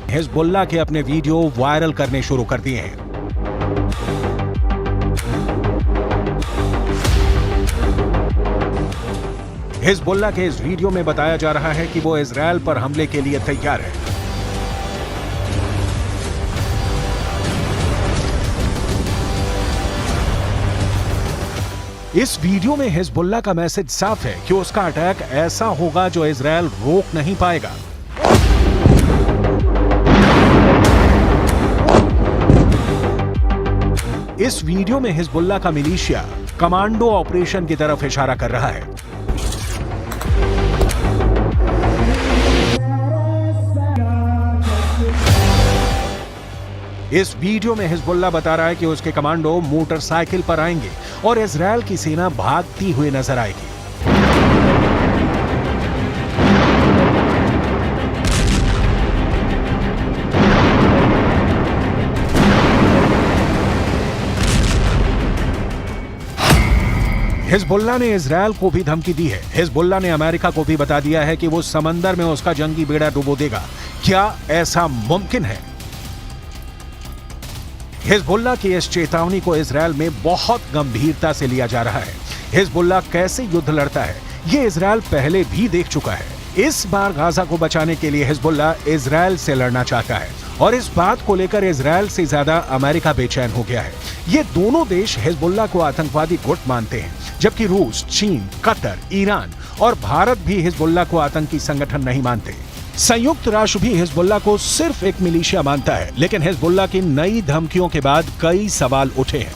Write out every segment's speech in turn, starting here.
Hezbollah के अपने video viral करने शुरू कर दिए हैं। हिजबुल्लाह के इस वीडियो में बताया जा रहा है कि वो इजरायल पर हमले के लिए तैयार है। इस वीडियो में हिजबुल्लाह का मैसेज साफ है कि उसका अटैक ऐसा होगा जो इजरायल रोक नहीं पाएगा। इस वीडियो में हिजबुल्लाह का मिलिशिया कमांडो ऑपरेशन की तरफ इशारा कर रहा है। इस वीडियो में हिजबुल्लाह बता रहा है कि उसके कमांडो मोटरसाइकिल पर आएंगे और इजरायल की सेना भागती हुई नजर आएगी। हिजबुल्लाह ने इजरायल को भी धमकी दी है। हिजबुल्लाह ने अमेरिका को भी बता दिया है कि वो समंदर में उसका जंगी बेड़ा डुबो देगा। क्या ऐसा मुमकिन है? हिजबुल्लाह की इस चेतावनी को इजरायल में बहुत गंभीरता से लिया जा रहा है। हिजबुल्लाह कैसे युद्ध लड़ता है, ये इजरायल पहले भी देख चुका है। इस बार गाजा को बचाने के लिए हिजबुल्लाह इजरायल से लड़ना चाहता है और इस बात को लेकर इजरायल से ज्यादा अमेरिका बेचैन हो गया है। ये दोनों देश हिजबुल्लाह को आतंकवादी गुट मानते हैं, जबकि रूस, चीन, कतर, ईरान और भारत भी हिजबुल्लाह को आतंकी संगठन नहीं मानते। संयुक्त राष्ट्र भी हिजबुल्लाह को सिर्फ एक मिलिशिया मानता है, लेकिन हिजबुल्लाह की नई धमकियों के बाद कई सवाल उठे हैं।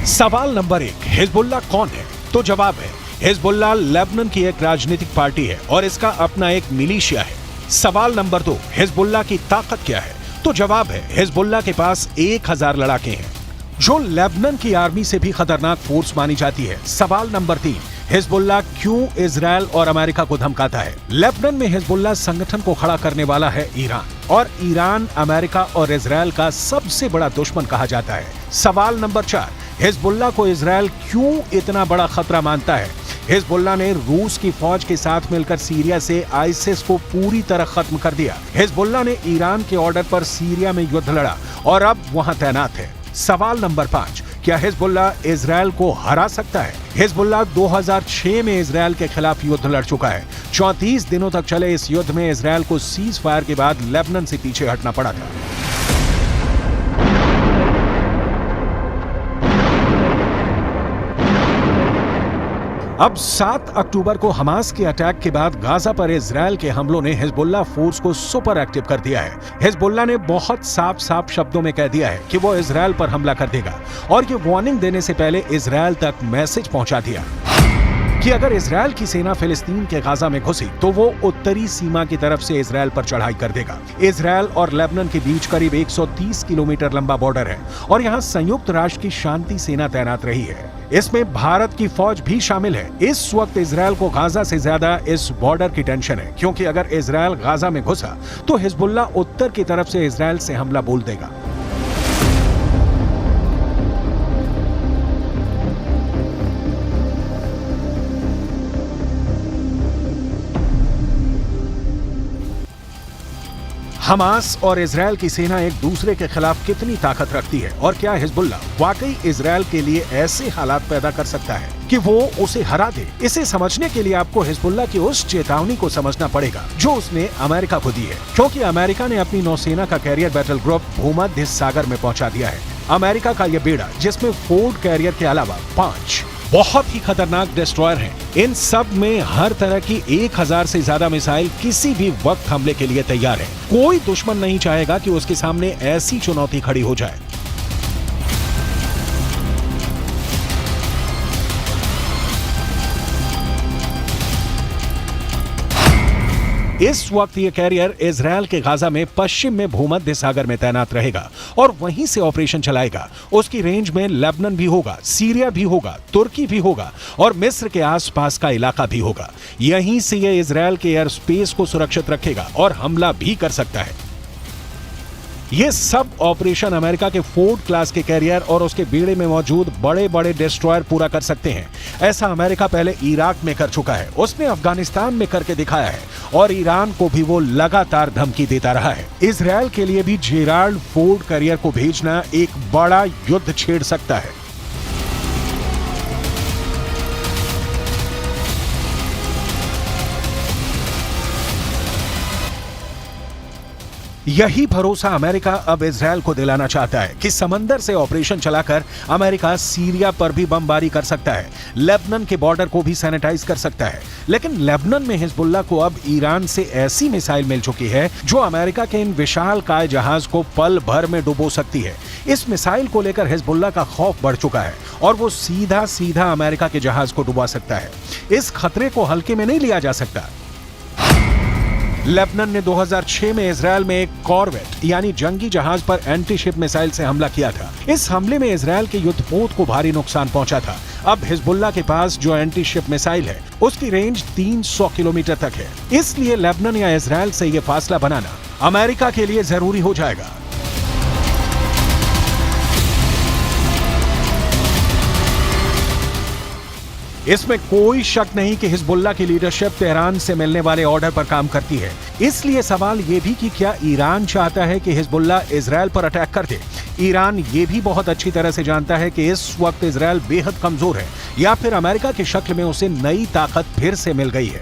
सवाल नंबर 1, हिजबुल्लाह कौन है? तो जवाब है, हिजबुल्लाह लेबनान की एक राजनीतिक पार्टी है और इसका अपना एक मिलिशिया है। सवाल नंबर 2, हिजबुल्लाह की ताकत क्या है? तो जवाब है, हिजबुल्लाह के पास 1000 लड़ाके हैं, जो लेबनान की आर्मी से भी खतरनाक फोर्स मानी जाती है। सवाल नंबर 3, हिजबुल्लाह क्यों इजरायल और अमेरिका को धमकाता है? लेबनान में हिजबुल्लाह संगठन को खड़ा करने वाला है ईरान, और ईरान अमेरिका और इजरायल का सबसे बड़ा दुश्मन कहा जाता है। सवाल नंबर 4, हिजबुल्लाह को इजरायल क्यों इतना बड़ा खतरा मानता है? हिजबुल्लाह ने रूस की फौज के साथ मिलकर सीरिया से आईसिस को पूरी तरह खत्म कर दिया। हिजबुल्लाह ने ईरान के ऑर्डर पर सीरिया में युद्ध लड़ा और अब वहां तैनात है। सवाल नंबर 5, क्या हिजबुल्लाह इजरायल को हरा सकता है? हिजबुल्लाह 2006 में इजरायल के खिलाफ युद्ध लड़ चुका है। 34 दिनों तक चले इस युद्ध में इजरायल को सीज फायर के बाद लेबनान से पीछे हटना पड़ा था। अब 7 अक्टूबर को हमास के अटैक के बाद गाजा पर इजरायल के हमलों ने हिजबुल्लाह फोर्स को सुपर एक्टिव कर दिया है। हिजबुल्लाह ने बहुत साफ शब्दों में कह दिया है कि वो इजरायल पर हमला कर देगा और ये वार्निंग देने से पहले इजरायल तक मैसेज पहुंचा दिया कि अगर इजरायल की सेना फिलिस्तीन के गाजा में घुसी तो वो उत्तरी सीमा की तरफ से इजरायल पर चढ़ाई कर देगा। इजरायल और लेबनान के बीच करीब 130 किलोमीटर लंबा बॉर्डर है और यहाँ संयुक्त राष्ट्र की शांति सेना तैनात रही है। इसमें भारत की फौज भी शामिल है। इस वक्त इजरायल को गाजा से ज्यादा इस बॉर्डर की टेंशन है, क्योंकि अगर इजरायल गाजा में घुसा तो हिजबुल्लाह उत्तर की तरफ से इजरायल से हमला बोल देगा। हमास और इजरायल की सेना एक दूसरे के खिलाफ कितनी ताकत रखती है और क्या हिजबुल्लाह वाकई इजरायल के लिए ऐसे हालात पैदा कर सकता है कि वो उसे हरा दे? इसे समझने के लिए आपको हिजबुल्लाह की उस चेतावनी को समझना पड़ेगा जो उसने अमेरिका को दी है, क्योंकि अमेरिका ने अपनी नौसेना का कैरियर बैटल ग्रुप भूमध्य सागर में पहुंचा दिया है। अमेरिका का यह बेड़ा, जिसमें फोर्ड कैरियर के अलावा 5 बहुत ही खतरनाक डिस्ट्रॉयर हैं, इन सब में हर तरह की 1000 से ज्यादा मिसाइल किसी भी वक्त हमले के लिए तैयार है। कोई दुश्मन नहीं चाहेगा कि उसके सामने ऐसी चुनौती खड़ी हो जाए। इस वक्त ये कैरियर इजरायल के गाजा में पश्चिम में भूमध्य सागर में तैनात रहेगा और वहीं से ऑपरेशन चलाएगा। उसकी रेंज में लेबनान भी होगा, सीरिया भी होगा, तुर्की भी होगा और मिस्र के आसपास का इलाका भी होगा। यहीं से ये इजरायल के एयर स्पेस को सुरक्षित रखेगा और हमला भी कर सकता है। ये सब ऑपरेशन अमेरिका के फोर्ड क्लास के कैरियर और उसके बेड़े में मौजूद बड़े बड़े डिस्ट्रॉयर पूरा कर सकते हैं। ऐसा अमेरिका पहले इराक में कर चुका है, उसने अफगानिस्तान में करके दिखाया है और ईरान को भी वो लगातार धमकी देता रहा है। इजरायल के लिए भी जेराल्ड फोर्ड कैरियर को भेजना एक बड़ा युद्ध छेड़ सकता है। यही भरोसा अमेरिका अब इजरायल को दिलाना चाहता है कि समंदर से ऑपरेशन चलाकर अमेरिका सीरिया पर भी बमबारी कर सकता है, लेबनान के बॉर्डर को भी सैनिटाइज कर सकता है। लेकिन लेबनान में हिजबुल्लाह को अब ईरान से ऐसी मिसाइल मिल चुकी है जो अमेरिका के इन विशालकाय जहाज को पल भर में डुबो सकती है। इस मिसाइल को लेकर हिजबुल्लाह का खौफ बढ़ चुका है और वो सीधा सीधा अमेरिका के जहाज को डुबा सकता है। इस खतरे को हल्के में नहीं लिया जा सकता। लेबनान ने 2006 में इजरायल में एक कॉरवेट यानी जंगी जहाज पर एंटी शिप मिसाइल से हमला किया था। इस हमले में इजरायल के युद्धपोत को भारी नुकसान पहुंचा था। अब हिजबुल्लाह के पास जो एंटी शिप मिसाइल है उसकी रेंज 300 किलोमीटर तक है। इसलिए लेबनान या इजरायल से यह फासला बनाना अमेरिका के लिए जरूरी हो जाएगा। इसमें कोई शक नहीं कि हिजबुल्लाह की लीडरशिप तेहरान से मिलने वाले ऑर्डर पर काम करती है। इसलिए सवाल यह भी कि क्या ईरान चाहता है कि हिजबुल्लाह इजरायल पर अटैक कर दे। ईरान ये भी बहुत अच्छी तरह से जानता है कि इस वक्त इजरायल बेहद कमजोर है या फिर अमेरिका की शक्ल में उसे नई ताकत फिर से मिल गई है।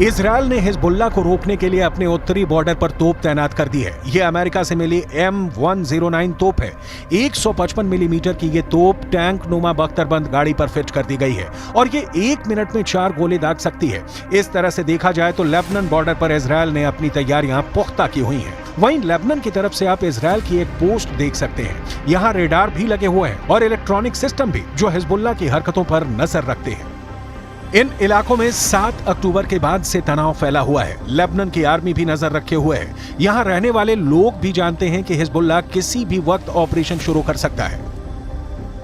इजरायल ने हिजबुल्लाह को रोकने के लिए अपने उत्तरी बॉर्डर पर तोप तैनात कर दी है। ये अमेरिका से मिली M109 तोप है। 155 मिलीमीटर की ये तोप टैंक नुमा बख्तरबंद गाड़ी पर फिट कर दी गई है और ये 1 मिनट में 4 गोले दाग सकती है। इस तरह से देखा जाए तो लेबनान बॉर्डर पर इजरायल ने अपनी तैयारियां पुख्ता की हुई हैं। वहीं लेबनान की तरफ से आप इजरायल की एक पोस्ट देख सकते हैं। यहाँ रेडार भी लगे हुए हैं और इलेक्ट्रॉनिक सिस्टम भी जो हिजबुल्लाह की हरकतों पर नजर रखते हैं। इन इलाकों में 7 अक्टूबर के बाद से तनाव फैला हुआ है। लेबनान की आर्मी भी नजर रखे हुए है। यहाँ रहने वाले लोग भी जानते हैं कि हिजबुल्लाह किसी भी वक्त ऑपरेशन शुरू कर सकता है।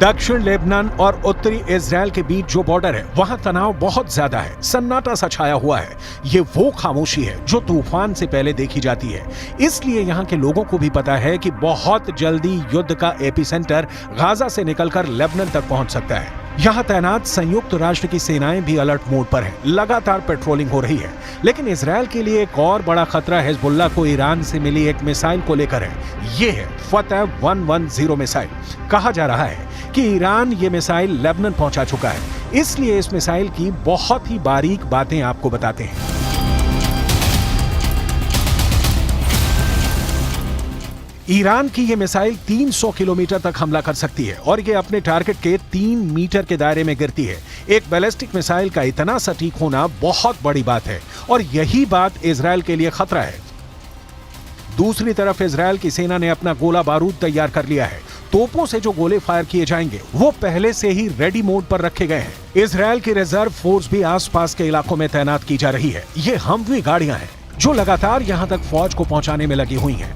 दक्षिण लेबनान और उत्तरी इजरायल के बीच जो बॉर्डर है वहां तनाव बहुत ज्यादा है। सन्नाटा सा छाया हुआ है। ये वो खामोशी है जो तूफान से पहले देखी जाती है। इसलिए यहाँ के लोगों को भी पता है कि बहुत जल्दी युद्ध का एपिसेंटर गाजा से निकलकर लेबनान तक पहुंच सकता है। यहाँ तैनात संयुक्त राष्ट्र की सेनाएं भी अलर्ट मोड पर हैं। लगातार पेट्रोलिंग हो रही है। लेकिन इजरायल के लिए एक और बड़ा खतरा हिजबुल्लाह को ईरान से मिली एक मिसाइल को लेकर है। ये है फतह 110 मिसाइल। कहा जा रहा है कि ईरान ये मिसाइल लेबनान पहुंचा चुका है। इसलिए इस मिसाइल की बहुत ही बारीक बातें आपको बताते हैं। ईरान की ये मिसाइल 300 किलोमीटर तक हमला कर सकती है और ये अपने टारगेट के 3 मीटर के दायरे में गिरती है। एक बैलिस्टिक मिसाइल का इतना सटीक होना बहुत बड़ी बात है और यही बात इजरायल के लिए खतरा है। दूसरी तरफ इजरायल की सेना ने अपना गोला बारूद तैयार कर लिया है। तोपों से जो गोले फायर किए जाएंगे वो पहले से ही रेडी मोड पर रखे गए हैं। इजरायल की रिजर्व फोर्स भी आसपास के इलाकों में तैनात की जा रही है। ये हमवी गाड़ियां हैं जो लगातार यहां तक फौज को पहुंचाने में लगी हुई हैं।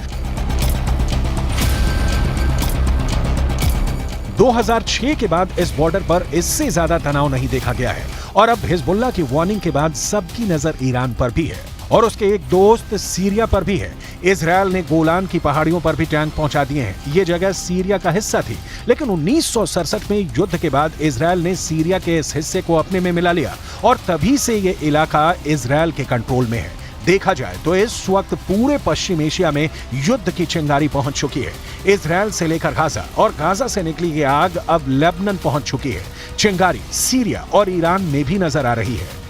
2006 के बाद इस बॉर्डर पर इससे ज्यादा तनाव नहीं देखा गया है और अब हिजबुल्लाह की वार्निंग के बाद सबकी नजर ईरान पर भी है और उसके एक दोस्त सीरिया पर भी है। इजरायल ने गोलान की पहाड़ियों पर भी टैंक पहुंचा दिए हैं। ये जगह सीरिया का हिस्सा थी, लेकिन 1967 में युद्ध के बाद इजरायल ने सीरिया के इस हिस्से को अपने में मिला लिया और तभी से ये इलाका इजरायल के कंट्रोल में है। देखा जाए तो इस वक्त पूरे पश्चिम एशिया में युद्ध की चिंगारी पहुंच चुकी है। इजराइल से लेकर गाजा और गाजा से निकली ये आग अब लेबनान पहुंच चुकी है। चिंगारी सीरिया और ईरान में भी नजर आ रही है।